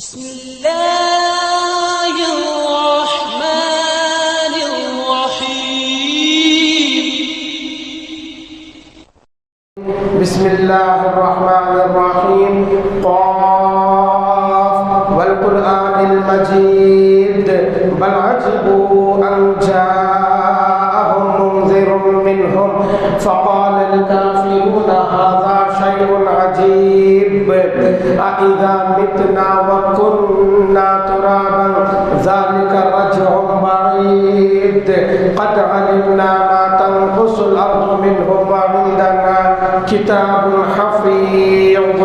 بسم الله الرحمن الرحيم. بسم الله الرحمن الرحيم. قاف والقرآن المجيد بل عجبوا أن جاءهم منذر منهم فقال الكافرون هذا شيء عجيب أإذا متنا وكنا ترابا ذلك رجع بعيد قد علمنا ما تنقص الأرض منهم وعندنا كتاب حفيظ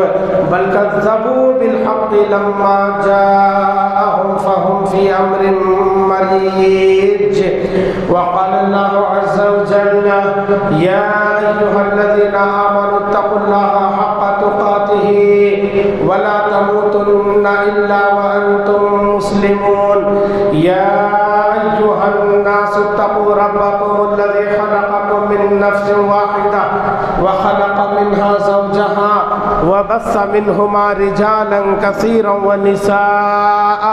بل كذبوا بالحق لما جاءهم فهم في أمر مريج. وقال الله عز وجل يا أيها الذين آمنوا اتقوا الله حق تقاته ولا تموتن إلا وأنتم مسلمون. يا أيها الناس اتقوا ربكم الذي خلقكم من نفس واحدة وخلق منها زوجها وبث منهما رجالا كثيرا ونساء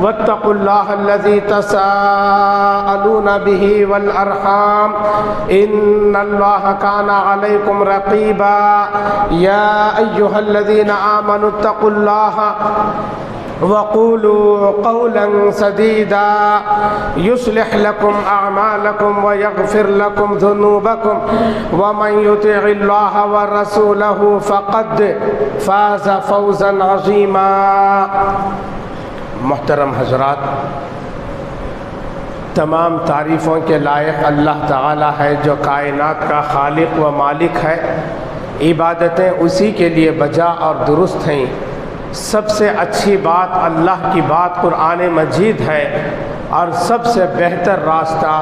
واتقوا الله الذي تساءلون به والأرحام إن الله كان عليكم رقيبا. يا أيها الذين آمنوا اتقوا الله وقولوا قولا سديدا يصلح لكم أعمالكم ويغفر لكم ذنوبكم ومن يطع الله ورسوله فقد فاز فوزا عظيما. محترم حضرات، تمام تعریفوں کے لائق اللہ تعالی ہے جو کائنات کا خالق و مالک ہے. عبادتیں اسی کے لیے بجا اور درست ہیں. سب سے اچھی بات اللہ کی بات قرآن مجید ہے اور سب سے بہتر راستہ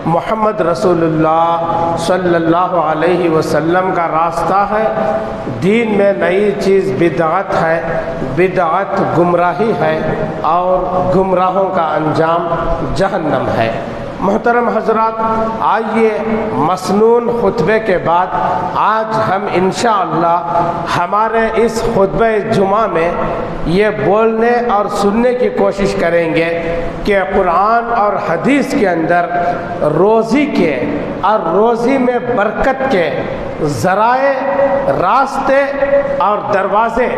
محمد رسول اللہ صلی اللہ علیہ وسلم کا راستہ ہے. دین میں نئی چیز بدعت ہے، بدعت گمراہی ہے اور گمراہوں کا انجام جہنم ہے. محترم حضرات، آئیے مسنون خطبے کے بعد آج ہم انشاءاللہ ہمارے اس خطبہ جمعہ میں یہ بولنے اور سننے کی کوشش کریں گے کہ قرآن اور حدیث کے اندر روزی کے اور روزی میں برکت کے ذرائع، راستے اور دروازے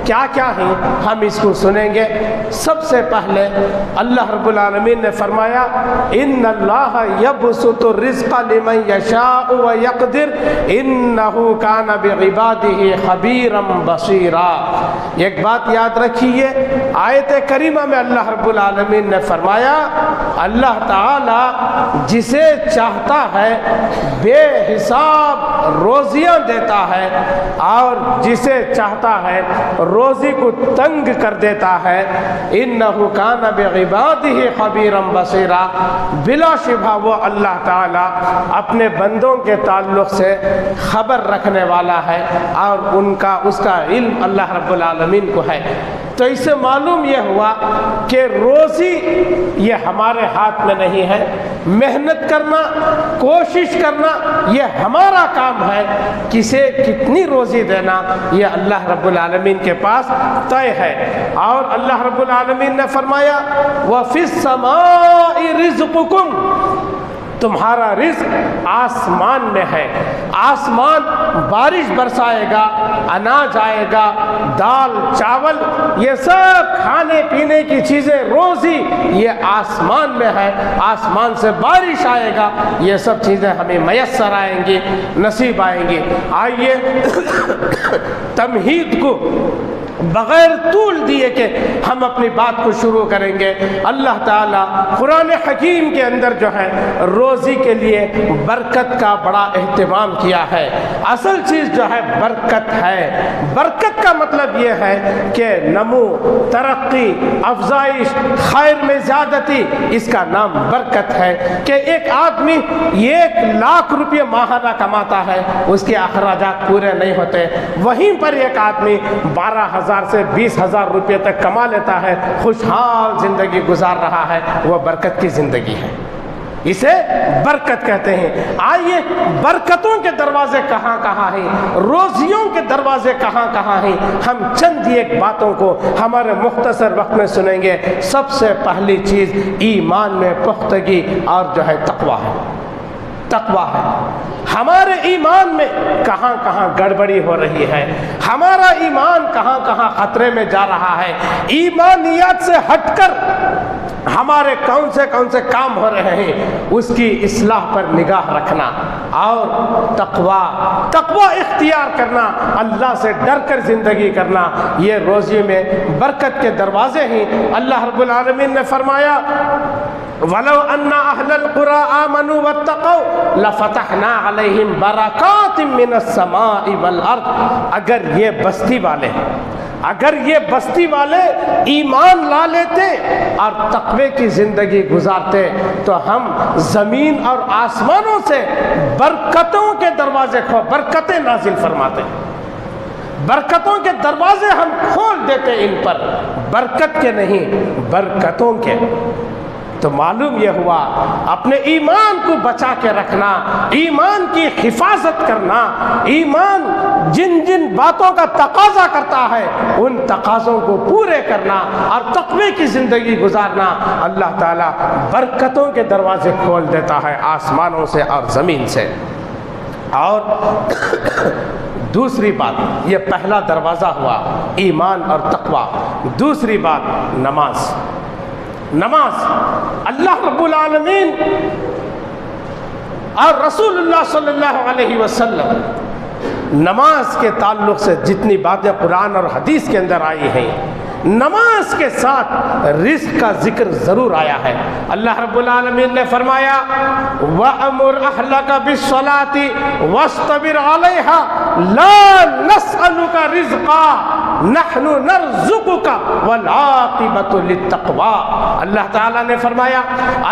کیا کیا ہیں، ہم اس کو سنیں گے. سب سے پہلے اللہ رب العالمین نے فرمایا ان اللہ یبسط الرزق لمن یشاء ویقدر انہ کان بعبادہ خبیرا بصیرا. ایک بات یاد رکھیے، آیت کریمہ میں اللہ رب العالمین نے فرمایا اللہ تعالی جسے چاہتا ہے بے حساب روزیاں دیتا ہے اور جسے چاہتا ہے روزی کو تنگ کر دیتا ہے. انہ کان بعبادہ خبیرا بصیرا. بلا شبہ وہ اللہ تعالی اپنے بندوں کے تعلق سے خبر رکھنے والا ہے اور اس کا علم اللہ رب العالمین کو ہے. تو اس سے معلوم یہ ہوا کہ روزی یہ ہمارے ہاتھ میں نہیں ہے. محنت کرنا، کوشش کرنا یہ ہمارا کام ہے. کسے کتنی روزی دینا یہ اللہ رب العالمین کے پاس طے ہے. اور اللہ رب العالمین نے فرمایا وَفِي السَّمَاءِ رِزْقُكُمْ، تمہارا رزق آسمان میں ہے. آسمان بارش برسائے گا، اناج آئے گا، دال چاول، یہ سب کھانے پینے کی چیزیں، روزی یہ آسمان میں ہے. آسمان سے بارش آئے گا، یہ سب چیزیں ہمیں میسر آئیں گی، نصیب آئیں گی. آئیے تمہید کو بغیر طول دیے کہ ہم اپنی بات کو شروع کریں گے. اللہ تعالیٰ قرآن حکیم کے اندر جو ہے روزی کے لیے برکت کا بڑا اہتمام کیا ہے. اصل چیز جو ہے برکت ہے. برکت کا مطلب یہ ہے کہ نمو، ترقی، افزائش، خیر میں زیادتی، اس کا نام برکت ہے. کہ ایک آدمی 1,00,000 روپے ماہانہ کماتا ہے، اس کے اخراجات پورے نہیں ہوتے. وہیں پر ایک آدمی 12,000 سے 20,000 روپے تک کما لیتا ہے، خوشحال زندگی گزار رہا ہے. وہ برکت کی زندگی ہے. اسے برکت کہتے ہیں۔ آئیے برکتوں کے دروازے کہاں کہاں ہیں، روزیوں کے دروازے کہاں کہاں ہیں، ہم چند ایک باتوں کو ہمارے مختصر وقت میں سنیں گے۔ سب سے پہلی چیز ایمان میں پختگی اور جو ہے تقویٰ ہے، تقویٰ ہے۔ ہمارے ایمان میں کہاں کہاں گڑبڑی ہو رہی ہے، ہمارا ایمان کہاں کہاں خطرے میں جا رہا ہے، ایمانیات سے ہٹ کر ہمارے کون سے کام ہو رہے ہیں، اس کی اصلاح پر نگاہ رکھنا اور تقویٰ اختیار کرنا، اللہ سے ڈر کر زندگی کرنا، یہ روزی میں برکت کے دروازے ہیں۔ اللہ رب العالمین نے فرمایا وَلَوْ أَنَّ أَهْلَ الْقُرَىٰ آمَنُوا وَاتَّقَوْا لَفَتَحْنَا عَلَيْهِمْ بَرَكَاتٍ مِّنَ السَّمَاءِ وَالْأَرْضِ، اگر یہ بستی والے ایمان لا لیتے اور تقوی کی زندگی گزارتے تو ہم زمین اور آسمانوں سے برکتوں کے دروازے برکتیں نازل فرماتے، برکتوں کے دروازے ہم کھول دیتے ان پر، برکت کے نہیں برکتوں کے۔ تو معلوم یہ ہوا اپنے ایمان کو بچا کے رکھنا، ایمان کی حفاظت کرنا، ایمان جن جن باتوں کا تقاضا کرتا ہے ان تقاضوں کو پورے کرنا اور تقوی کی زندگی گزارنا، اللہ تعالیٰ برکتوں کے دروازے کھول دیتا ہے آسمانوں سے اور زمین سے۔ اور دوسری بات، یہ پہلا دروازہ ہوا ایمان اور تقوی۔ دوسری بات نماز اللہ رب العالمین اور رسول اللہ صلی اللہ علیہ وسلم نماز کے تعلق سے جتنی باتیں قرآن اور حدیث کے اندر آئی ہیں، نماز کے ساتھ رزق کا ذکر ضرور آیا ہے۔ اللہ رب العالمین نے فرمایا وَأَمُرْ أَهْلَكَ بِالصَّلَاةِ وَاسْتَبِرْ عَلَيْهَا لَا نَسْأَلُكَ رِزْقًا نَحْنُ نَرْزُقُكَ وَالْعَاقِبَةُ لِلتَّقْوَىٰ۔ اللہ تعالیٰ نے فرمایا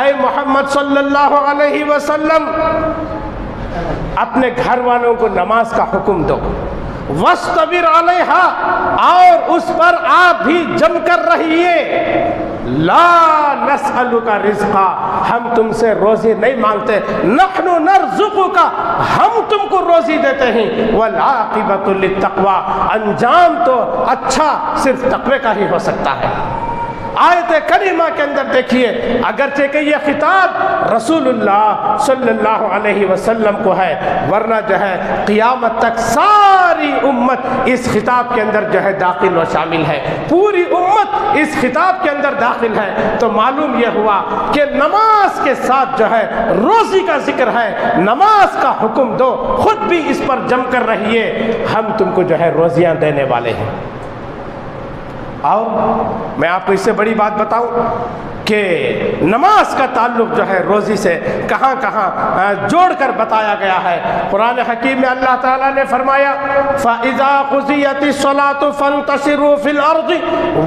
اے محمد صلی اللہ علیہ وسلم اپنے گھر والوں کو نماز کا حکم دو، وَاسْتَبِرْ عَلَيْهَا، اور اس پر آپ بھی جم کر رہیے، لا نسألک رزقا، ہم تم سے روزی نہیں مانگتے، نحن نرزقک، ہم تم کو روزی دیتے ہیں، والعاقبۃ للتقویٰ، انجام تو اچھا صرف تقوی کا ہی ہو سکتا ہے۔ آیت کریمہ کے اندر دیکھیے، اگرچہ کہ یہ خطاب رسول اللہ صلی اللہ علیہ وسلم کو ہے، ورنہ جو ہے قیامت تک ساری امت اس خطاب کے اندر جو ہے داخل و شامل ہے، پوری امت اس خطاب کے اندر داخل ہے۔ تو معلوم یہ ہوا کہ نماز کے ساتھ جو ہے روزی کا ذکر ہے، نماز کا حکم دو، خود بھی اس پر جم کر رہیے، ہم تم کو جو ہے روزیاں دینے والے ہیں۔ اور میں آپ کو اس سے بڑی بات بتاؤں کہ نماز کا تعلق جو ہے روزی سے کہاں کہاں جوڑ کر بتایا گیا ہے۔ قرآن حکیم میں اللہ تعالیٰ نے فرمایا فَإِذَا قُضِيَتِ الصَّلَاةُ فَانْتَشِرُوا فِي الْأَرْضِ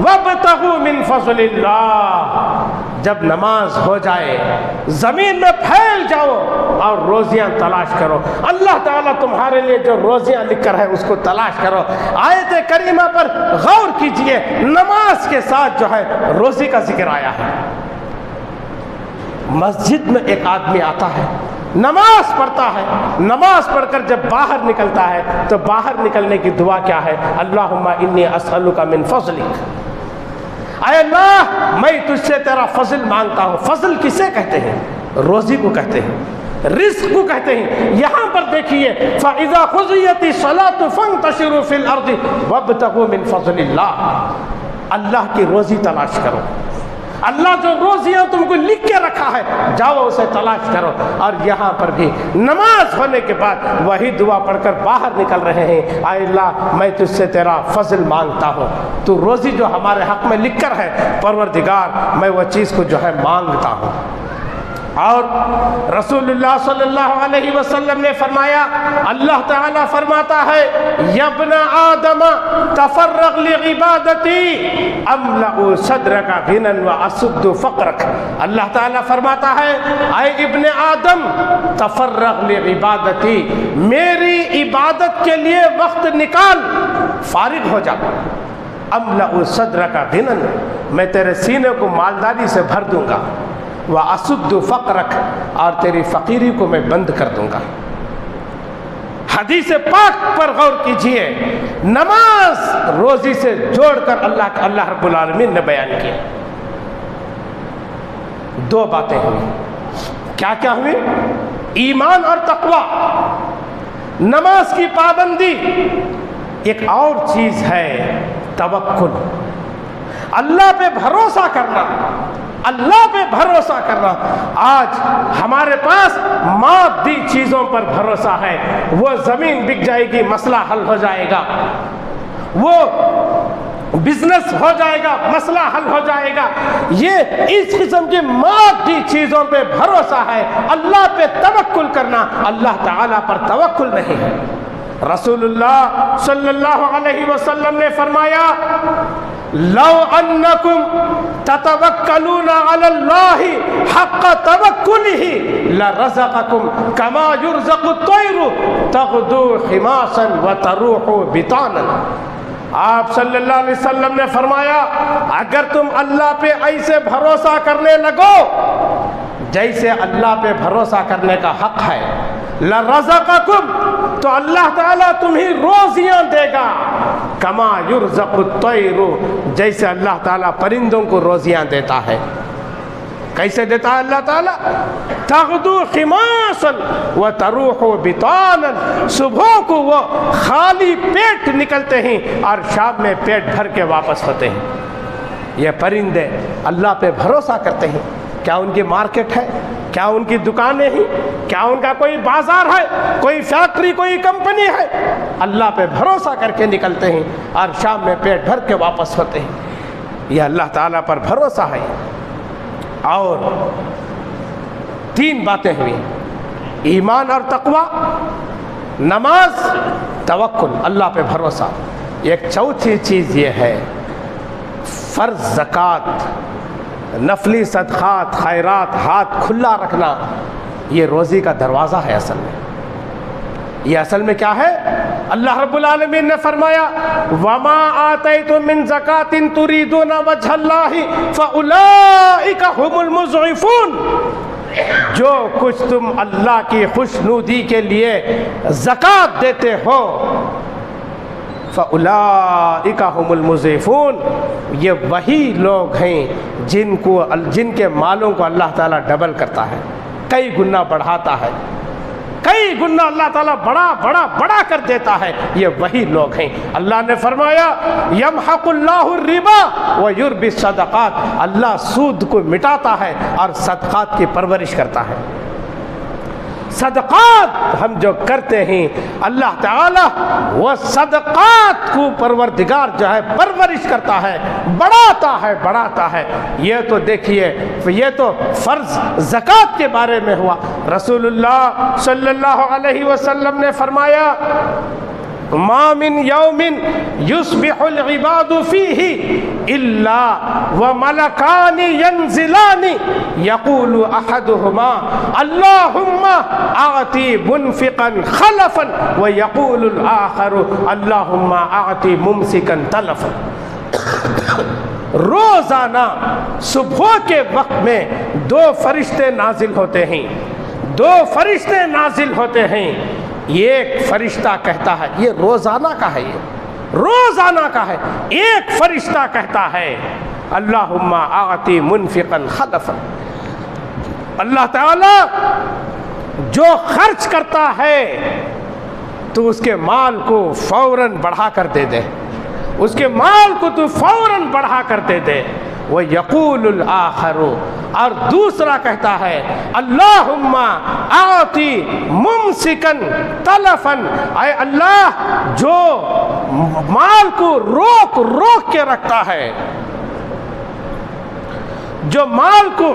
وَابْتَغُوا مِنْ فَضْلِ اللَّهِ، جب نماز ہو جائے زمین میں پھیل جاؤ اور روزیاں تلاش کرو، اللہ تعالیٰ تمہارے لیے جو روزیاں لکھ کر ہے اس کو تلاش کرو۔ آیت کریمہ پر غور کیجئے، نماز کے ساتھ جو ہے روزی کا ذکر آیا ہے۔ مسجد میں ایک آدمی آتا ہے، نماز پڑھتا ہے، نماز پڑھ کر جب باہر نکلتا ہے تو باہر نکلنے کی دعا کیا ہے؟ اللہم انی اسألک من فضلک، اے اللہ میں تجھ سے تیرا فضل مانگتا ہوں۔ فضل کسے کہتے ہیں؟ روزی کو کہتے ہیں، رزق کو کہتے ہیں۔ یہاں پر دیکھیے فَإِذَا قُضِيَتِ الصَّلَاةُ فَانْتَشِرُوا فِي الْأَرْضِ وَابْتَغُوا مِنْ فَضْلِ اللَّهِ، اللہ کی روزی تلاش کرو، اللہ جو روزیاں تم کو لکھ کے رکھا ہے جاؤ اسے تلاش کرو۔ اور یہاں پر بھی نماز ہونے کے بعد وہی دعا پڑھ کر باہر نکل رہے ہیں، اے اللہ میں تجھ سے تیرا فضل مانگتا ہوں، تو روزی جو ہمارے حق میں لکھ کر ہے پروردگار میں وہ چیز کو جو ہے مانگتا ہوں۔ اور رسول اللہ صلی اللہ علیہ وسلم نے فرمایا، اللہ تعالیٰ فرماتا ہے یا ابن آدم تفرغ لعبادتی املأ صدرک غنا واسد فقرک، اللہ تعالیٰ فرماتا ہے اے ابن آدم تفرغ لعبادتی، میری عبادت کے لیے وقت نکال، فارغ ہو جا، املأ صدرک غنا، میں تیرے سینے کو مالداری سے بھر دوں گا، وَأَسُدُّ فَقْرَكَ، اور تیری فقیری کو میں بند کر دوں گا۔ حدیث پاک پر غور کیجئے، نماز روزی سے جوڑ کر اللہ رب العالمین نے بیان کیا۔ دو باتیں ہوئی، کیا کیا ہوئی؟ ایمان اور تقوی، نماز کی پابندی۔ ایک اور چیز ہے توکل، اللہ پہ بھروسہ کرنا، اللہ پہ بھروسہ کرنا۔ آج ہمارے پاس مادی چیزوں پر بھروسہ ہے، وہ زمین بک جائے گی مسئلہ حل ہو جائے گا، وہ بزنس ہو جائے گا مسئلہ حل ہو جائے گا، یہ اس قسم کی مادی چیزوں پہ بھروسہ ہے۔ اللہ پہ توکل کرنا، اللہ تعالیٰ پر توکل نہیں ہے۔ رسول اللہ صلی اللہ علیہ وسلم نے فرمایا، لو انکم تتوکلون علی اللہ حق توکلہ لرزقکم کما یرزق الطیر تغدو خماسا وتروح بطانا۔ آپ صلی اللہ علیہ وسلم نے فرمایا، اگر تم اللہ پہ ایسے بھروسہ کرنے لگو جیسے اللہ پہ بھروسہ کرنے کا حق ہے، لرزقکم، تو اللہ تعالیٰ تمہیں روزیاں دے گا، کما یرزق الطیر، جیسے اللہ تعالیٰ پرندوں کو روزیاں دیتا ہے۔ کیسے دیتا ہے اللہ تعالیٰ؟ تغدو خماسا وتروح بطانا، صبح کو وہ خالی پیٹ نکلتے ہیں اور شام میں پیٹ بھر کے واپس ہوتے ہیں۔ یہ پرندے اللہ پہ بھروسہ کرتے ہیں۔ کیا ان کی مارکیٹ ہے؟ کیا ان کی دکانیں ہیں؟ کیا ان کا کوئی بازار ہے، کوئی فیکٹری، کوئی کمپنی ہے؟ اللہ پہ بھروسہ کر کے نکلتے ہیں اور شام میں پیٹ بھر کے واپس ہوتے ہیں۔ یہ اللہ تعالیٰ پر بھروسہ ہے۔ اور تین باتیں ہوئی، ایمان اور تقوی، نماز، توکل، اللہ پہ بھروسہ۔ ایک چوتھی چیز یہ ہے فرض زکوٰۃ، نفلی صدقات، خیرات، ہاتھ کھلا رکھنا۔ یہ روزی کا دروازہ ہے اصل میں۔ یہ اصل میں کیا ہے؟ اللہ رب العالمین نے فرمایا، وَمَا آتَيْتُم مِّن زَكَاةٍ تُرِيدُونَ وَجْهَ اللَّهِ فَأُولَٰئِكَ هُمُ الْمُضْعِفُونَ۔ جو کچھ تم اللہ کی خوشنودی کے لیے زکوٰۃ دیتے ہو، فَأُولَٰئِكَ هُمُ الْمُضْعِفُونَ، یہ وہی لوگ ہیں جن کے مالوں کو اللہ تعالیٰ ڈبل کرتا ہے، کئی گنا بڑھاتا ہے، کئی گنا اللہ تعالیٰ بڑا کر دیتا ہے۔ یہ وہی لوگ ہیں۔ اللہ نے فرمایا، یمحق اللہ الربا ویربی الصدقات، اللہ سود کو مٹاتا ہے اور صدقات کی پرورش کرتا ہے۔ صدقات ہم جو کرتے ہیں، اللہ تعالیٰ وہ صدقات کو پروردگار جو ہے پرورش کرتا ہے، بڑھاتا ہے۔ یہ تو دیکھیے، یہ تو فرض زکوٰۃ کے بارے میں ہوا۔ رسول اللہ صلی اللہ علیہ وسلم نے فرمایا، ما من یوم یصبح العباد فیہ الا وملکان ینزلان یقول احدہما اللہم اعطی منفقا خلفا ویقول الآخر اللہم اعطی ممسکا تلفا۔ روزانہ صبح کے وقت میں دو فرشتے نازل ہوتے ہیں، ایک فرشتہ کہتا ہے، یہ روزانہ کا ہے، یہ روزانہ کا ہے، ایک فرشتہ کہتا ہے اللہم اعطی منفقا خلفا، اللہ تعالیٰ جو خرچ کرتا ہے تو اس کے مال کو فوراً بڑھا کر دے دے، اس کے مال کو تو فوراً بڑھا کر دے دے۔ وَيَقُولُ الْآخَرُ، اور دوسرا کہتا ہے اللہم اعطی ممسکن تلفن، اے اللہ جو مال کو روک کے رکھتا ہے، جو مال کو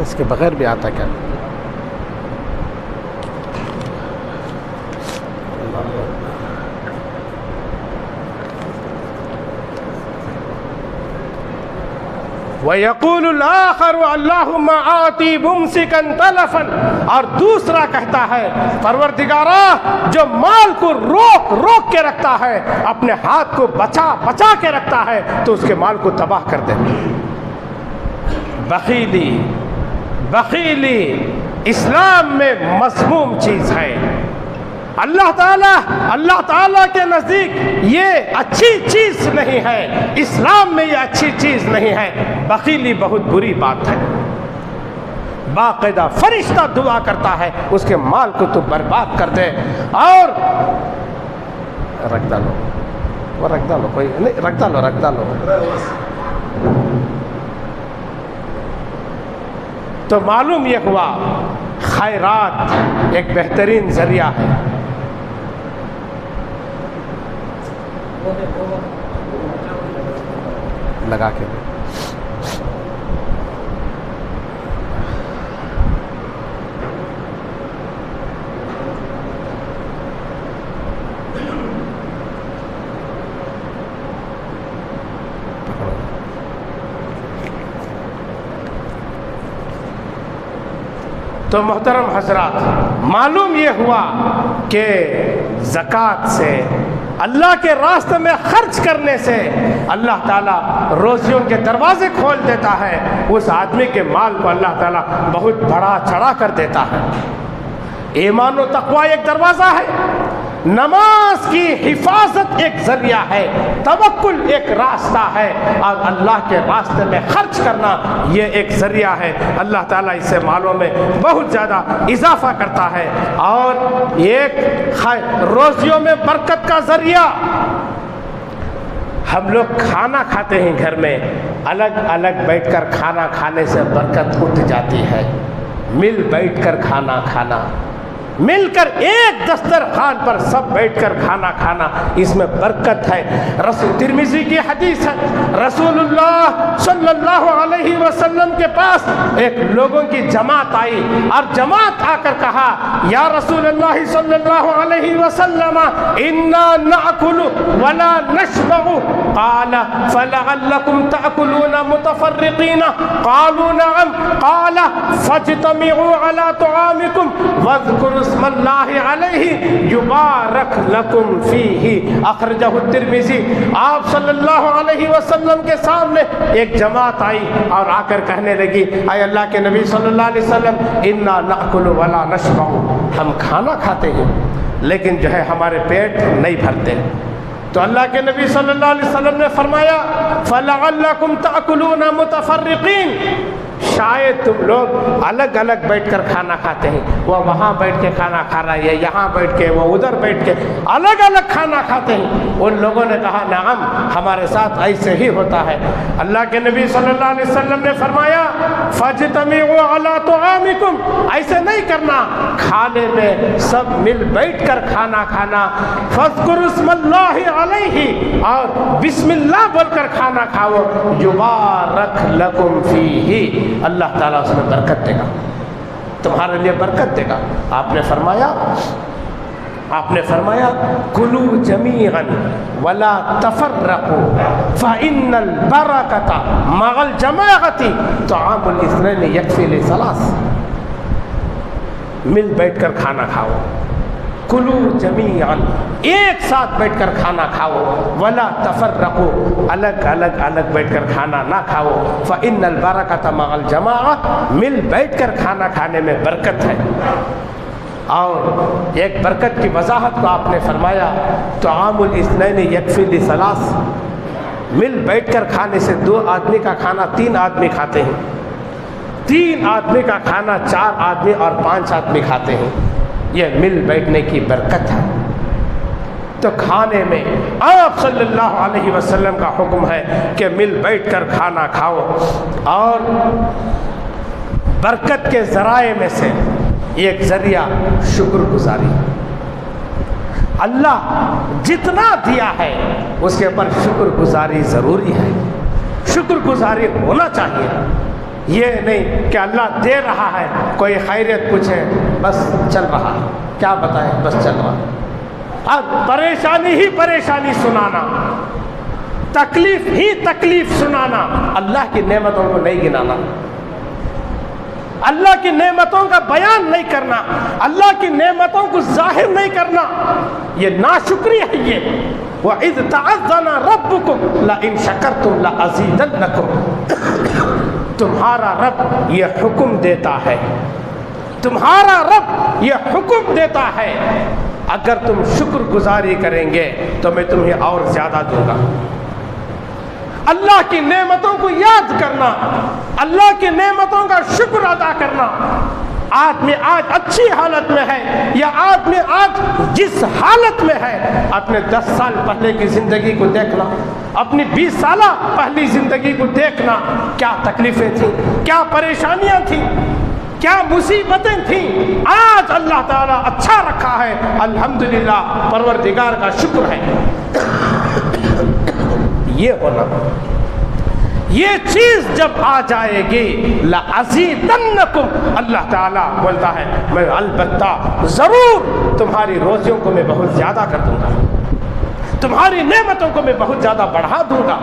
اس کے بغیر بھی آتا کیا؟ وَيَقُولُ الْآخَرُ اللَّهُمَّ آتِ مُمْسِكًا تَلَفًا، اور دوسرا کہتا ہے پروردگارا جو مال کو روک روک کے رکھتا ہے، اپنے ہاتھ کو بچا بچا کے رکھتا ہے، تو اس کے مال کو تباہ کر دے۔ بخیلی بخیلی اسلام میں مذموم چیز ہے۔ اللہ تعالیٰ کے نزدیک یہ اچھی چیز نہیں ہے، اسلام میں یہ اچھی چیز نہیں ہے۔ بخیلی بہت بری بات ہے۔ باقاعدہ فرشتہ دعا کرتا ہے اس کے مال کو تو برباد کر دے۔ اور رکھ ڈالو، وہ رکھ ڈالو، کوئی نہیں، رکھ ڈالو۔ تو معلوم یہ ہوا خیرات ایک بہترین ذریعہ ہے۔ لگا کے تو محترم حضرات، معلوم یہ ہوا کہ زکوٰۃ سے، اللہ کے راستے میں خرچ کرنے سے اللہ تعالیٰ روزیوں کے دروازے کھول دیتا ہے۔ اس آدمی کے مال کو اللہ تعالیٰ بہت بڑا چڑھا کر دیتا ہے۔ ایمان و تقوی ایک دروازہ ہے، نماز کی حفاظت ایک ذریعہ ہے، توکل ایک راستہ ہے، اور اللہ کے راستے میں خرچ کرنا یہ ایک ذریعہ ہے۔ اللہ تعالیٰ اس سے مالوں میں بہت زیادہ اضافہ کرتا ہے۔ اور ایک روزیوں میں برکت کا ذریعہ، ہم لوگ کھانا کھاتے ہیں گھر میں، الگ الگ بیٹھ کر کھانا کھانے سے برکت اٹھ جاتی ہے۔ مل بیٹھ کر کھانا کھانا، مل کر ایک دسترخوان پر سب بیٹھ کر کھانا کھانا، اس میں برکت ہے۔ ترمذی کی حدیث ہے، رسول اللہ صلی اللہ علیہ وسلم کے پاس ایک لوگوں کی جماعت آئی، اور جماعت آ کر کہا یا رسول اللہ صلی اللہ علیہ وسلم انا ناکل ولا نشبع، قال فلعلکم تاکلون متفرقین، قالوا نعم، قال فاجتمعوا على طعامکم واذکروا اسم اللہ علیہ یبارک لکم فیہ، اخرجہ الترمذی۔ آپ صلی اللہ علیہ وسلم کے سامنے ایک جماعت آئی اور آ کر کہنے لگی، اے اللہ کے نبی صلی اللہ علیہ وسلم، انا ناکل ولا نشبع، ہم کھانا کھاتے ہیں لیکن جو ہے ہمارے پیٹ نہیں بھرتے۔ تو اللہ کے نبی صلی اللہ علیہ وسلم نے فرمایا فلعلکم تاکلون متفرقین، شاید تم لوگ الگ الگ بیٹھ کر کھانا کھاتے ہیں، وہ وہاں بیٹھ کے کھانا کھا رہا ہے، یہاں بیٹھ کے، وہ ادھر بیٹھ کے، الگ الگ کھانا کھاتے ہیں۔ ان لوگوں نے کہا نعم، ہمارے ساتھ ایسے ہی ہوتا ہے۔ اللہ کے نبی صلی اللہ علیہ وسلم نے فرمایا فاجتمعوا علی طعامکم، ایسے نہیں کرنا، کھانے میں سب مل بیٹھ کر کھانا کھانا، فاذکروا اسم اللہ علیہ، اور بسم اللہ بول کر کھانا کھاؤ، یبارک لکم فیہ، اللہ تعالیٰ اس میں برکت دے گا، تمہارے لیے برکت دے گا۔ آپ نے فرمایا کلو جمیعا ولا تفرقوا فإن البرکۃ مع الجماعۃ طعام الاثنین یکفی لثلاث، مل بیٹھ کر کھانا کھاؤ، کلو جمیعا، ایک ساتھ بیٹھ کر کھانا کھاؤ، ولا تفرقوا، الگ الگ بیٹھ کر کھانا نہ کھاؤ، فإن البرکۃ مع الجماعۃ، مل بیٹھ کر کھانا کھانے میں برکت ہے۔ اور ایک برکت کی وضاحت کو آپ نے فرمایا طعام الاثنین یکفی لثلاث، مل بیٹھ کر کھانے سے 2 آدمی کا کھانا 3 آدمی کھاتے ہیں، 3 آدمی کا کھانا 4 آدمی اور 5 آدمی کھاتے ہیں، یہ مل بیٹھنے کی برکت ہے۔ تو کھانے میں آپ صلی اللہ علیہ وسلم کا حکم ہے کہ مل بیٹھ کر کھانا کھاؤ۔ اور برکت کے ذرائع میں سے ایک ذریعہ شکر گزاری، اللہ جتنا دیا ہے اس کے اوپر شکر گزاری ضروری ہے، شکر گزاری ہونا چاہیے۔ یہ نہیں کہ اللہ دے رہا ہے، کوئی خیریت پوچھے بس چل رہا ہے، کیا بتائیں بس چل رہا ہے، اب پریشانی ہی پریشانی سنانا، تکلیف ہی تکلیف سنانا، اللہ کی نعمتوں کو نہیں گنانا، اللہ کی نعمتوں کا بیان نہیں کرنا، اللہ کی نعمتوں کو ظاہر نہیں کرنا، یہ ناشکری ہے۔ یہ وَإِذْ تَعَذَّنَ رَبُّكُمْ لَئِن شَكَرْتُمْ لَأَزِيدَنَّكُمْ، تمہارا رب یہ حکم دیتا ہے، تمہارا رب یہ حکم دیتا ہے، اگر تم شکر گزاری کریں گے تو میں تمہیں اور زیادہ دوں گا۔ اللہ کی نعمتوں کو یاد کرنا، اللہ کی نعمتوں کا شکر ادا کرنا۔ آدمی آج اچھی حالت میں ہے یا آدمی آج جس حالت میں ہے، اپنے 10 سال پہلے کی زندگی کو دیکھنا، اپنی 20 سالہ پہلی زندگی کو دیکھنا، کیا تکلیفیں تھیں، کیا پریشانیاں تھیں، کیا مصیبتیں تھیں۔ آج اللہ تعالیٰ اچھا رکھا ہے، الحمدللہ، پروردگار کا شکر ہے۔ یہ ہونا، یہ چیز جب آ جائے گی، لَأَزِيدَنَّكُمْ، اللہ تعالیٰ بولتا ہے میں البتہ ضرور تمہاری روزیوں کو میں بہت زیادہ کر دوں گا، تمہاری نعمتوں کو میں بہت زیادہ بڑھا دوں گا۔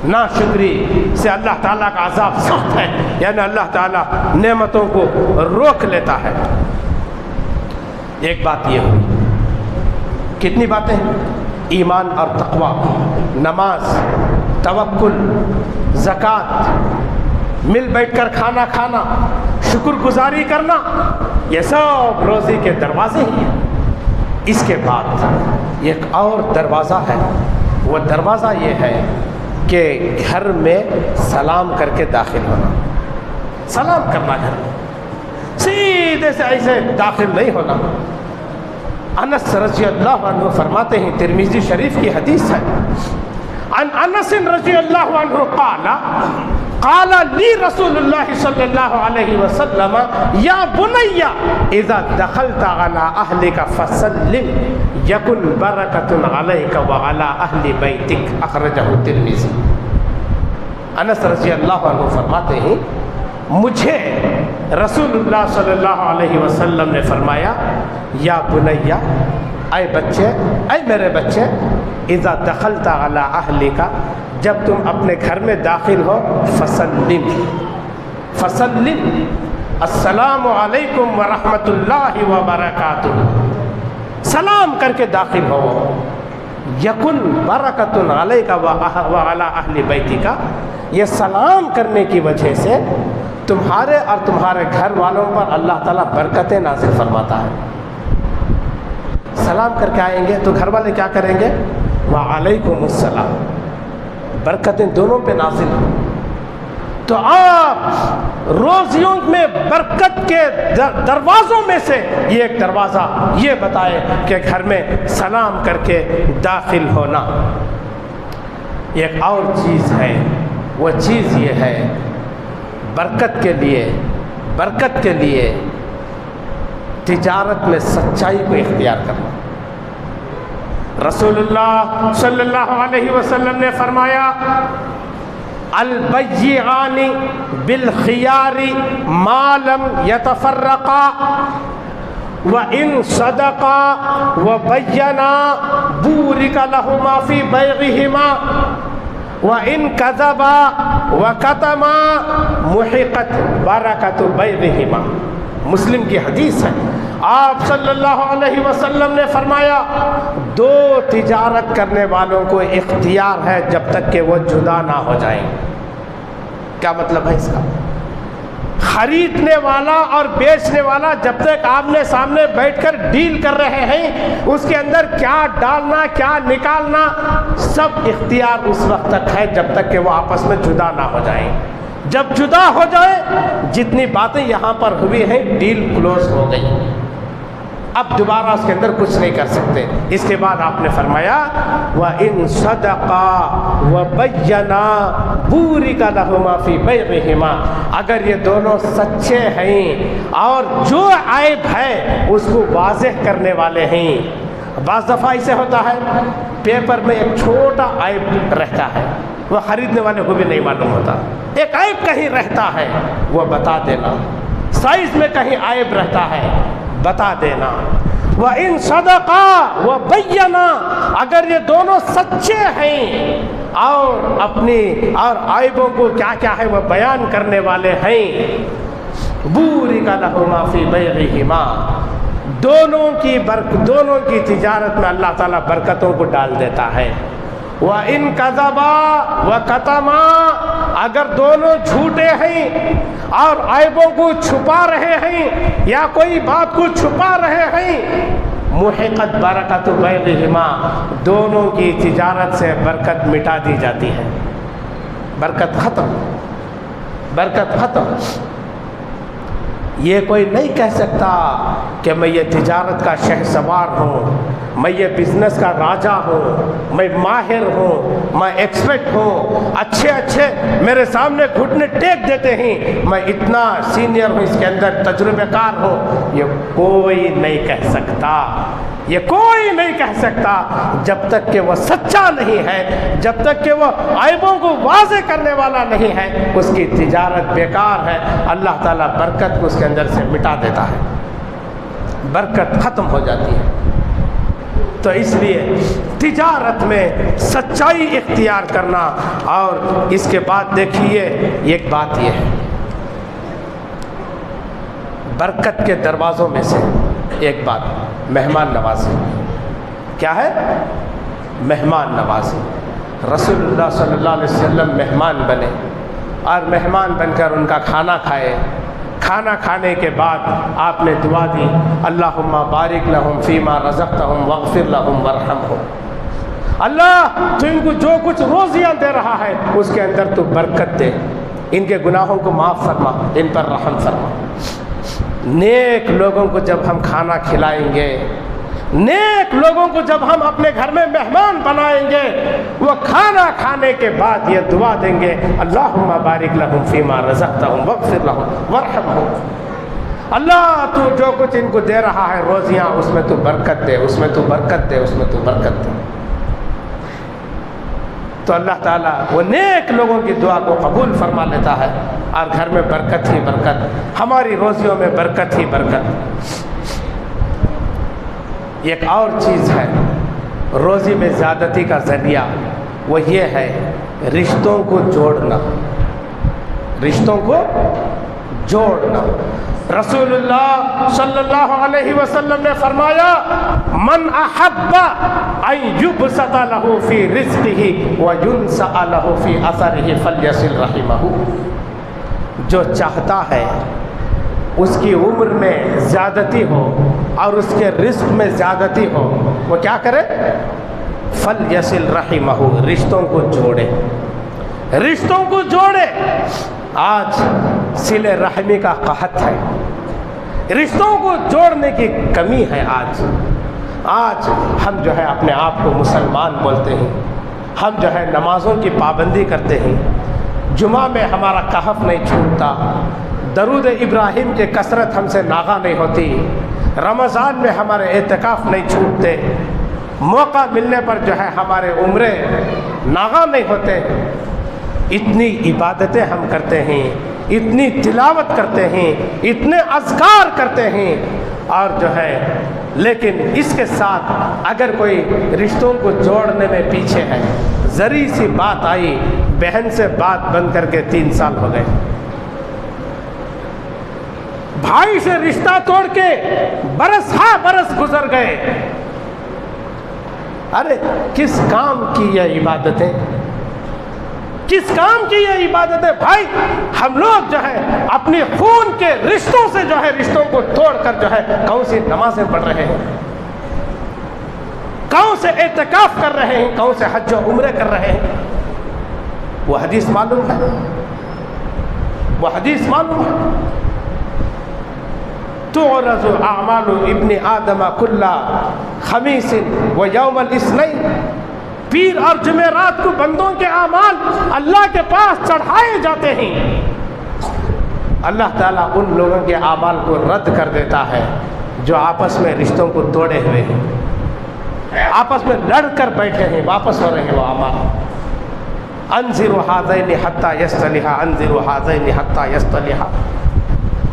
ناشکری سے اللہ تعالیٰ کا عذاب سخت ہے، یعنی اللہ تعالیٰ نعمتوں کو روک لیتا ہے۔ ایک بات یہ ہوئی، کتنی باتیں ہیں؟ ایمان اور تقوی، نماز، توکل، زکوٰۃ، مل بیٹھ کر کھانا کھانا، شکر گزاری کرنا، یہ سب روزی کے دروازے ہی ہیں۔ اس کے بعد ایک اور دروازہ ہے، وہ دروازہ یہ ہے کہ گھر میں سلام کر کے داخل ہونا، سلام کرنا، گھر میں سیدھے سے ایسے داخل نہیں ہونا۔ انس رضی اللہ عنہ فرماتے ہیں، ترمذی شریف کی حدیث ہے، عن انس رضی اللہ عنہ قال لی رسول اللہ صلی اللہ علیہ وسلم یا بنی اذا دخلت علی اہلک فسلم یکن برکۃ علیک وعلی اہل بیتک، اخرجہ ترمذی۔ انس رضی اللہ عنہ فرماتے ہیں، مجھے رسول اللہ صلی اللہ علیہ وسلم نے فرمایا، یا بنیا، اے بچے، اے میرے بچے، اذا دخلت علی اہلک، جب تم اپنے گھر میں داخل ہو، فسلم، فسلم، السلام علیکم ورحمۃ اللہ وبرکاتہ، سلام کر کے داخل ہو، یکن برکۃ علیک وعلی اہل بیتک، یہ سلام کرنے کی وجہ سے تمہارے اور تمہارے گھر والوں پر اللہ تعالیٰ برکتیں نازل فرماتا ہے۔ سلام کر کے آئیں گے تو گھر والے کیا کریں گے؟ وعلیکم السلام، برکتیں دونوں پہ نازل ہوں۔ تو آپ روزیوں میں برکت کے دروازوں میں سے یہ ایک دروازہ یہ بتائے کہ گھر میں سلام کر کے داخل ہونا۔ ایک اور چیز ہے، وہ چیز یہ ہے، برکت کے لیے تجارت میں سچائی کو اختیار کرنا۔ رسول اللہ صلی اللہ علیہ وسلم نے فرمایا، البیعان بالخیار ما لم یتفرقا وَإِن صَدَقَا وَبَيَّنَا بُورِكَ لَهُمَا فِي بَيْعِهِمَا وَإِن كَذَبَا وَكَتَمَا مُحِقَتْ بَرَكَةُ بَيْعِهِمَا۔ مسلم کی حدیث ہے، آپ صلی اللہ علیہ وسلم نے فرمایا، دو تجارت کرنے والوں کو اختیار ہے جب تک کہ وہ جدا نہ ہو جائیں۔ کیا مطلب ہے اس کا؟ خریدنے والا اور بیچنے والا جب تک آمنے سامنے بیٹھ کر ڈیل کر رہے ہیں، اس کے اندر کیا ڈالنا کیا نکالنا سب اختیار اس وقت تک ہے جب تک کہ وہ آپس میں جدا نہ ہو جائیں۔ جب جدا ہو جائے، جتنی باتیں یہاں پر ہوئی ہیں ڈیل کلوز ہو گئی، اب دوبارہ اس کے اندر کچھ نہیں کر سکتے۔ اس کے بعد آپ نے فرمایا، وَإِن صَدَقَا وَبَيَّنَا بُورِكَ لَهُمَا فِي بَيْعِهِمَا، اگر یہ دونوں سچے ہیں اور جو عیب ہے اس کو واضح کرنے والے ہیں۔ بعض دفعہ ایسے ہوتا ہے، پیپر میں ایک چھوٹا عیب رہتا ہے، وہ خریدنے والے کو بھی نہیں معلوم ہوتا، ایک عیب کہیں رہتا ہے وہ بتا دینا، سائز میں کہیں عیب رہتا ہے بتا دینا، وَإِن صَدَقَا وَبَيَّنَا، اگر یہ دونوں سچے ہیں اور عیبوں کو کیا کیا ہے وہ بیان کرنے والے ہیں، بُورِكَ لَهُمَا فِي بَيْعِهِمَا، دونوں کی تجارت میں اللہ تعالیٰ برکتوں کو ڈال دیتا ہے۔ وَإِن كَذَبَا وَكَتَمَا، اگر دونوں جھوٹے ہیں اور عیبوں کو چھپا رہے ہیں یا کوئی بات کو چھپا رہے ہیں، مُحِقَتْ بَرَكَتُ بَيْعِهِمَا، دونوں کی تجارت سے برکت مٹا دی جاتی ہے، برکت ختم، برکت ختم۔ یہ کوئی نہیں کہہ سکتا کہ میں یہ تجارت کا شہسوار ہوں، میں یہ بزنس کا راجہ ہوں، میں ماہر ہوں، میں ایکسپرٹ ہوں، اچھے میرے سامنے گھٹنے ٹیک دیتے ہیں، میں اتنا سینئر ہوں، اس کے اندر تجربہ کار ہوں۔ یہ کوئی نہیں کہہ سکتا، یہ کوئی نہیں کہہ سکتا جب تک کہ وہ سچا نہیں ہے، جب تک کہ وہ عیبوں کو واضح کرنے والا نہیں ہے، اس کی تجارت بیکار ہے، اللہ تعالیٰ برکت کو اس کے اندر سے مٹا دیتا ہے، برکت ختم ہو جاتی ہے۔ تو اس لیے تجارت میں سچائی اختیار کرنا، اور اس کے بعد دیکھیے ایک بات یہ ہے، برکت کے دروازوں میں سے ایک بات مہمان نوازی۔ کیا ہے؟ مہمان نوازی۔ رسول اللہ صلی اللہ علیہ وسلم مہمان بنے اور مہمان بن کر ان کا کھانا کھائے۔ کھانا کھانے کے بعد آپ نے دعا دی، اللہم بارک لہم فیما رزقتہم واغفر لہم وارحمہم، اللہ تو ان کو جو کچھ روزیاں دے رہا ہے اس کے اندر تو برکت دے، ان کے گناہوں کو معاف فرما، ان پر رحم فرما۔ نیک لوگوں کو جب ہم کھانا کھلائیں گے، نیک لوگوں کو جب ہم اپنے گھر میں مہمان بنائیں گے، وہ کھانا کھانے کے بعد یہ دعا دیں گے، اللہم بارک لہم فیما رزقتہم واغفر لہم وارحمہم، اللہ تو جو کچھ ان کو دے رہا ہے روزیاں، اس میں تو برکت دے، اس میں تو برکت دے، اس میں تو برکت دے۔ تو اللہ تعالیٰ وہ نیک لوگوں کی دعا کو قبول فرما لیتا ہے، اور گھر میں برکت ہی برکت، ہماری روزیوں میں برکت ہی برکت۔ ایک اور چیز ہے روزی میں زیادتی کا ذریعہ، وہ یہ ہے رشتوں کو جوڑنا، رشتوں کو جوڑنا۔ رسول اللہ صلی اللہ علیہ وسلم نے فرمایا، من احب ان یبسط له فی رزقہ وینسأ له فی اثرہ فلیصل رحمہ، جو چاہتا ہے اس کی عمر میں زیادتی ہو اور اس کے رزق میں زیادتی ہو، وہ کیا کرے؟ فلیصل رحمہ، رشتوں کو جوڑے، رشتوں کو جوڑے۔ آج صلہ رحمی کا قحط ہے، رشتوں کو جوڑنے کی کمی ہے۔ آج ہم جو ہے اپنے آپ کو مسلمان بولتے ہیں، ہم جو ہے نمازوں کی پابندی کرتے ہیں، جمعہ میں ہمارا کہف نہیں چھوٹتا، درود ابراہیم کی کثرت ہم سے ناغہ نہیں ہوتی، رمضان میں ہمارے اعتکاف نہیں چھوٹتے، موقع ملنے پر جو ہے ہمارے عمرے ناغہ نہیں ہوتے۔ اتنی عبادتیں ہم کرتے ہیں، اتنی تلاوت کرتے ہیں، اتنے اذکار کرتے ہیں، اور جو ہے لیکن اس کے ساتھ اگر کوئی رشتوں کو جوڑنے میں پیچھے ہے، ذری سی بات آئی، بہن سے بات بند کر کے 3 سال ہو گئے، بھائی سے رشتہ توڑ کے برس ہا برس گزر گئے۔ ارے کس کام کی یہ عبادتیں، کس کام کی یہ عبادتیں؟ بھائی ہم لوگ جو ہے اپنی خون کے رشتوں سے جو ہے رشتوں کو توڑ کر جو ہے کون سی نمازیں پڑھ رہے ہیں، کون سے اعتکاف کر رہے ہیں، کون سے حج و عمرے کر رہے ہیں۔ وہ حدیث معلوم ہے، وہ حدیث معلوم ہے، تعرض اعمال ابن آدم کل خمیس و یوم الاثنین، پیر اور جمعرات کو بندوں کے اعمال اللہ کے پاس چڑھائے جاتے ہیں۔ اللہ تعالیٰ ان لوگوں کے اعمال کو رد کر دیتا ہے جو آپس میں رشتوں کو توڑے ہوئے ہیں، آپس میں لڑ کر بیٹھے ہیں، واپس ہو رہے ہیں وہ اعمال۔ انذروا ھذین حتی یصطلحا، انذروا ھذین حتی یصطلحا۔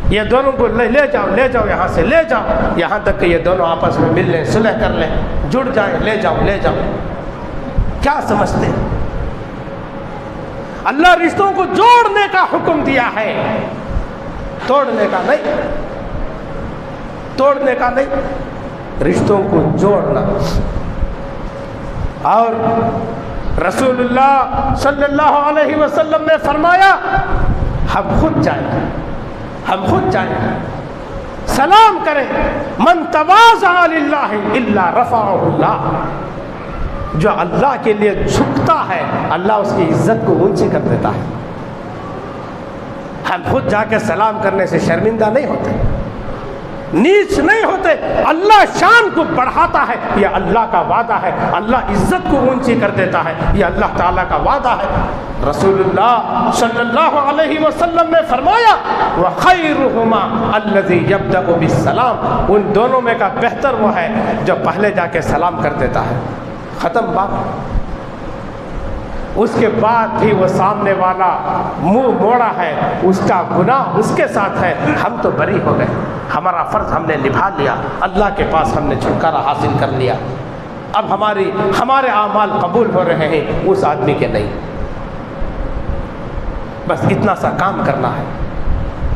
یہ دونوں کو لے جاؤ یہاں سے لے جاؤ، یہاں تک کہ یہ دونوں آپس میں مل لیں، صلح کر لیں، جڑ جائیں، لے جاؤ۔ کیا سمجھتے؟ اللہ رشتوں کو جوڑنے کا حکم دیا ہے، توڑنے کا نہیں، رشتوں کو جوڑنا۔ اور رسول اللہ صلی اللہ علیہ وسلم نے فرمایا ہم خود جائیں سلام کریں، من تواضع للہ الا رفعہ اللہ، جو اللہ کے لیے جھکتا ہے اللہ اس کی عزت کو اونچی کر دیتا ہے۔ ہم خود جا کے سلام کرنے سے شرمندہ نہیں ہوتے، نیچ نہیں ہوتے، اللہ شان کو بڑھاتا ہے، یہ اللہ کا وعدہ ہے، اللہ عزت کو اونچی کر دیتا ہے، یہ اللہ تعالیٰ کا وعدہ ہے۔ رسول اللہ صلی اللہ علیہ وسلم نے فرمایا وَخَيْرُهُمَا الَّذِي يَبْدَأُ بِالسَّلَامِ، ان دونوں میں کا بہتر وہ ہے جو پہلے جا کے سلام کر دیتا ہے۔ ختم بات۔ اس کے بعد بھی وہ سامنے والا منہ موڑا ہے، اس کا گناہ اس کے ساتھ ہے، ہم تو بری ہو گئے، ہمارا فرض ہم نے نبھا لیا، اللہ کے پاس ہم نے چھٹکارا حاصل کر لیا، اب ہمارے اعمال قبول ہو رہے ہیں، اس آدمی کے نہیں۔ بس اتنا سا کام کرنا ہے،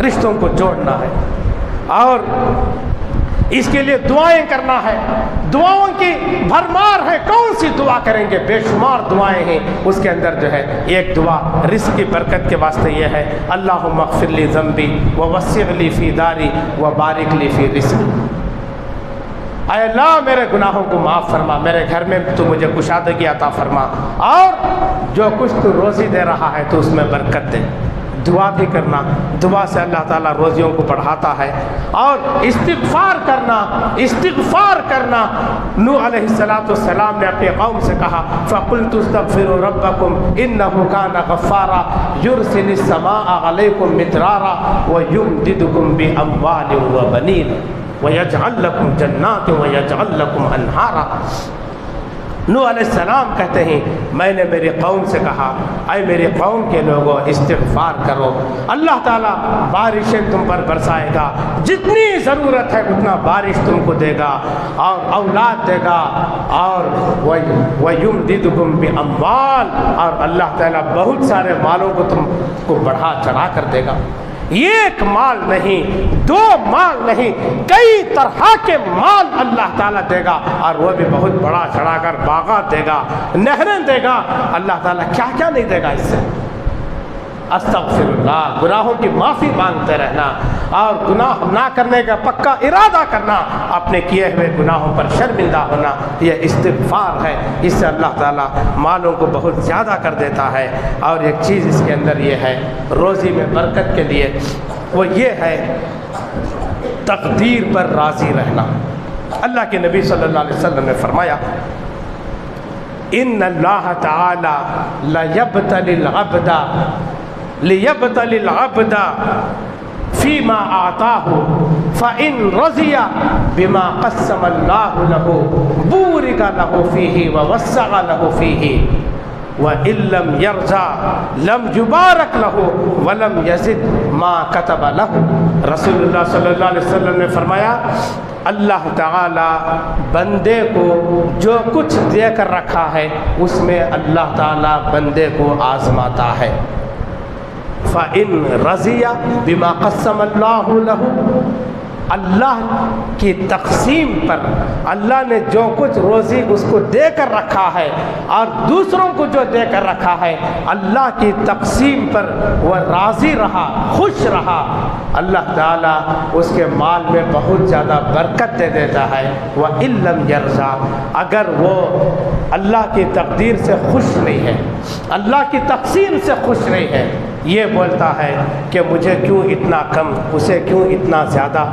رشتوں کو جوڑنا ہے، اور اس کے لیے دعائیں کرنا ہے۔ دعاؤں کی بھرمار ہے، کون سی دعا کریں گے؟ بے شمار دعائیں ہیں۔ اس کے اندر جو ہے ایک دعا رزق کی برکت کے واسطے یہ ہے اللہم اغفر لی ذنبی ووسع لی فی داری وبارک لی فی رزقی، اے اللہ میرے گناہوں کو معاف فرما، میرے گھر میں تو مجھے کشادگی عطا فرما، اور جو کچھ تو روزی دے رہا ہے تو اس میں برکت دے۔ دعا بھی کرنا، دعا سے اللہ تعالیٰ روزیوں کو بڑھاتا ہے، اور استغفار کرنا۔ نوح علیہ السلام نے اپنی قوم سے کہا فَقُلْتُ اسْتَغْفِرُوا رَبَّكُمْ إِنَّهُ كَانَ غَفَّارًا يُرْسِلِ السَّمَاءَ عَلَيْكُمْ مِدْرَارًا وَيُمْدِدُكُمْ بِأَمْوَالٍ وَبَنِينَ وَيَجْعَلْ لَكُمْ جَنَّاتٍ وَيَجْعَلْ لَكُمْ أَنْهَارًا۔ نوح علیہ السلام کہتے ہیں میں نے میری قوم سے کہا اے میری قوم کے لوگوں استغفار کرو، اللہ تعالیٰ بارشیں تم پر برسائے گا، جتنی ضرورت ہے اتنا بارش تم کو دے گا، اور اولاد دے گا، اور وَيُمْدِدُكُمْ بِأَمْوَالٍ، اور اللہ تعالیٰ بہت سارے مالوں کو تم کو بڑھا چڑھا کر دے گا۔ ایک مال نہیں، دو مال نہیں، کئی طرح کے مال اللہ تعالیٰ دے گا، اور وہ بھی بہت بڑا چڑھا کر باغات دے گا، نہریں دے گا۔ اللہ تعالیٰ کیا کیا نہیں دے گا اس سے؟ استغفر اللہ، گناہوں کی معافی مانگتے رہنا، اور گناہ نہ کرنے کا پکا ارادہ کرنا، اپنے کیے ہوئے گناہوں پر شرمندہ ہونا، یہ استغفار ہے۔ اس سے اللہ تعالیٰ مالوں کو بہت زیادہ کر دیتا ہے۔ اور ایک چیز اس کے اندر یہ ہے روزی میں برکت کے لیے، وہ یہ ہے تقدیر پر راضی رہنا۔ اللہ کے نبی صلی اللہ علیہ وسلم نے فرمایا ان اللہ تعالی لیبتلی العبد فیما آتاہ فإن رضی بما قسم اللہ لہ بورک لہ فیہ ووسع لہ فیہ وَإِن لَّمْ يَرْضَى لَمْ يُبَارَكْ لَهُ وَلَمْ يَزِدْ مَا كَتَبَ لَهُ۔ رسول اللہ صلی اللہ علیہ وسلم نے فرمایا اللہ تعالیٰ بندے کو جو کچھ دے کر رکھا ہے اس میں اللہ تعالیٰ بندے کو آزماتا ہے۔ فَإِن رَضِيَ بِمَا قَسَّمَ اللَّهُ لَهُ، اللہ کی تقسیم پر اللہ نے جو کچھ روزی اس کو دے کر رکھا ہے اور دوسروں کو جو دے کر رکھا ہے، اللہ کی تقسیم پر وہ راضی رہا، خوش رہا، اللہ تعالیٰ اس کے مال میں بہت زیادہ برکت دے دیتا ہے۔ وَإِن لَّمْ يَرْضَى، اگر وہ اللہ کی تقدیر سے خوش نہیں ہے، اللہ کی تقسیم سے خوش نہیں ہے، یہ بولتا ہے کہ مجھے کیوں اتنا کم، اسے کیوں اتنا زیادہ،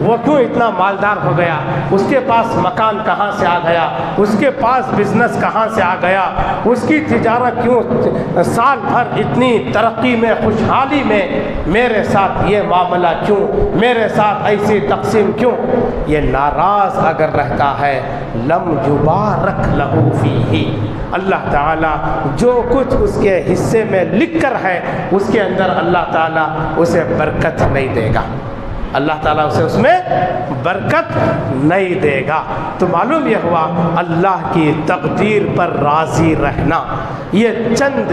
وہ کیوں اتنا مالدار ہو گیا، اس کے پاس مکان کہاں سے آ گیا، اس کے پاس بزنس کہاں سے آ گیا، اس کی تجارت کیوں سال بھر اتنی ترقی میں خوشحالی میں، میرے ساتھ یہ معاملہ کیوں، میرے ساتھ ایسی تقسیم کیوں؟ یہ ناراض اگر رہتا ہے لم یبارک لہ فیہ، اللہ تعالیٰ جو کچھ اس کے حصے میں لکھ کر ہے اس کے اندر اللہ تعالیٰ اسے برکت نہیں دے گا، اللہ تعالیٰ اسے اس میں برکت نہیں دے گا۔ تو معلوم یہ ہوا اللہ کی تقدیر پر راضی رہنا یہ چند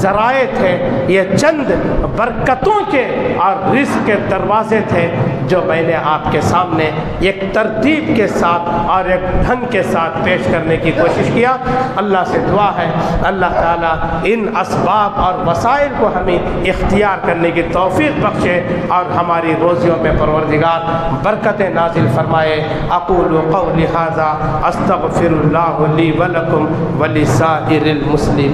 ذرائع تھے، یہ چند برکتوں کے اور رزق کے دروازے تھے جو میں نے آپ کے سامنے ایک ترتیب کے ساتھ اور ایک ڈھنگ کے ساتھ پیش کرنے کی کوشش کیا۔ اللہ سے دعا ہے اللہ تعالیٰ ان اسباب اور وسائل کو ہمیں اختیار کرنے کی توفیق بخشے اور ہماری روزیوں میں پروردگار برکتیں نازل فرمائے۔ اقول قولی ھذا استغفر اللہ لی ولکم ولسائر المسلمین۔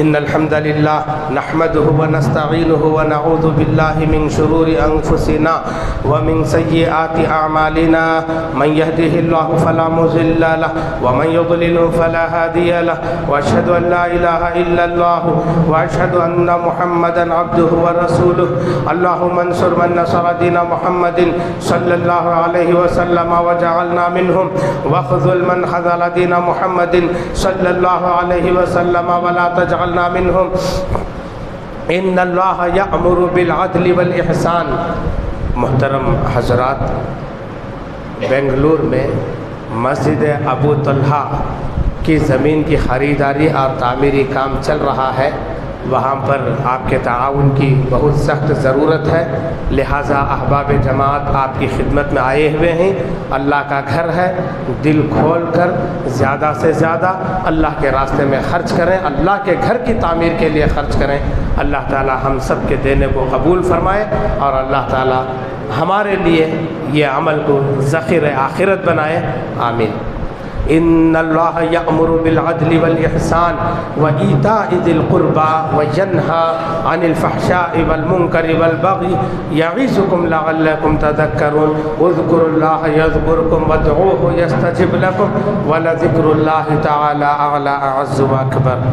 ان الحمد لله نحمده ونستعينه ونعوذ بالله من شرور انفسنا ومن سيئات اعمالنا، من يهده الله فلا مضل له ومن يضلل فلا هادي له، واشهد ان لا اله الا الله واشهد ان محمدا عبده ورسوله۔ اللهم انصر من نصر دين محمد صلى الله عليه وسلم وجعلنا منهم، واخذل من خذل دين محمد صلى الله عليه وسلم ولا تجعل منهم۔ ان اللہ یأمر بالعدل والإحسان۔ محترم حضرات، بنگلور میں مسجد ابو طلحہ کی زمین کی خریداری اور تعمیری کام چل رہا ہے، وہاں پر آپ کے تعاون کی بہت سخت ضرورت ہے، لہٰذا احباب جماعت آپ کی خدمت میں آئے ہوئے ہیں۔ اللہ کا گھر ہے، دل کھول کر زیادہ سے زیادہ اللہ کے راستے میں خرچ کریں، اللہ کے گھر کی تعمیر کے لیے خرچ کریں۔ اللہ تعالی ہم سب کے دینے کو قبول فرمائے اور اللہ تعالی ہمارے لیے یہ عمل کو ذخیرہ آخرت بنائے، آمین۔ ان اللہ یأمر بالعدل والإحسان وإیتاء ذی القربى وینہی عن الفحشاء والمنکر والبغی یعظکم لعلکم تذکرون۔ اذکروا اللہ یذکرکم وادعوہ یستجب لکم ولذکر اللہ تعالی اعلی اعز واکبر۔